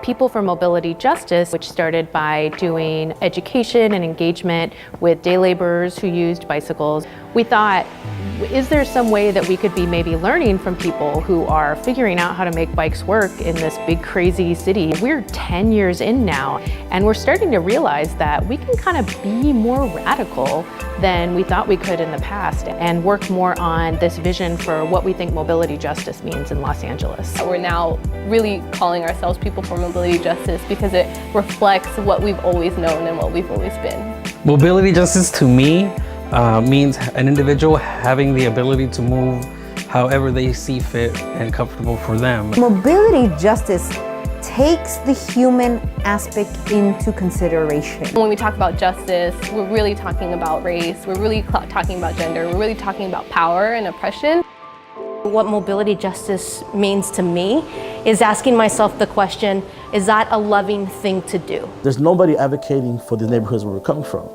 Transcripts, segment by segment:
People for Mobility Justice, which started by doing education and engagement with day laborers who used bicycles. We thought, is there some way that we could be maybe learning from people who are figuring out how to make bikes work in this big, crazy city? We're 10 years in now, and we're starting to realize that we can kind of be more radical than we thought we could in the past and work more on this vision for what we think mobility justice means in Los Angeles. We're now really calling ourselves People for Mobility Justice because it reflects what we've always known and what we've always been. Mobility justice to me means an individual having the ability to move however they see fit and comfortable for them. Mobility justice takes the human aspect into consideration. When we talk about justice, we're really talking about race, we're really talking about gender, we're really talking about power and oppression. What mobility justice means to me is asking myself the question, is that a loving thing to do? There's nobody advocating for the neighborhoods where we're coming from.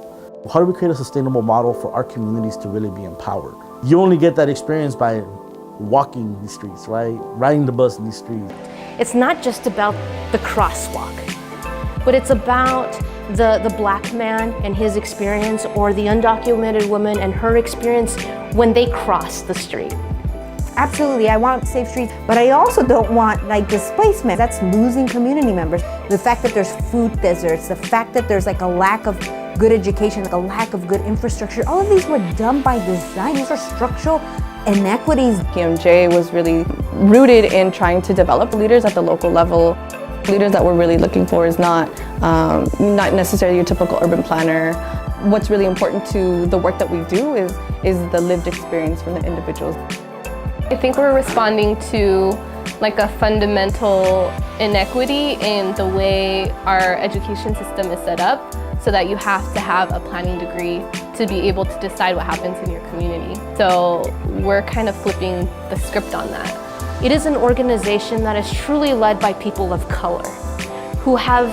How do we create a sustainable model for our communities to really be empowered? You only get that experience by walking these streets, right? Riding the bus in these streets. It's not just about the crosswalk, but it's about the black man and his experience, or the undocumented woman and her experience when they cross the street. Absolutely, I want safe streets, but I also don't want displacement. That's losing community members. The fact that there's food deserts, the fact that there's a lack of good education, a lack of good infrastructure, all of these were done by design. These are structural inequities. PMJ was really rooted in trying to develop leaders at the local level. Leaders that we're really looking for is not necessarily your typical urban planner. What's really important to the work that we do is the lived experience from the individuals. I think we're responding to a fundamental inequity in the way our education system is set up, so that you have to have a planning degree to be able to decide what happens in your community. So we're kind of flipping the script on that. It is an organization that is truly led by people of color who have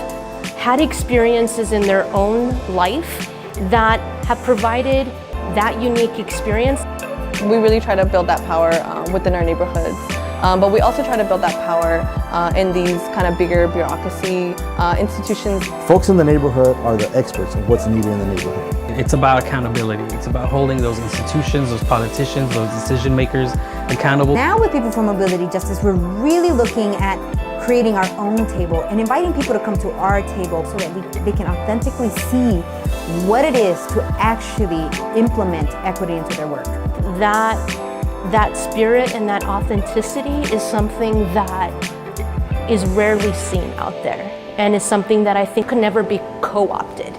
had experiences in their own life that have provided that unique experience. We really try to build that power within our neighborhoods, but we also try to build that power in these kind of bigger bureaucracy institutions. Folks in the neighborhood are the experts of what's needed in the neighborhood. It's about accountability. It's about holding those institutions, those politicians, those decision makers accountable. Now with People for Mobility Justice, we're really looking at creating our own table and inviting people to come to our table so that they can authentically see what it is to actually implement equity into their work. That spirit and that authenticity is something that is rarely seen out there, and is something that I think could never be co-opted.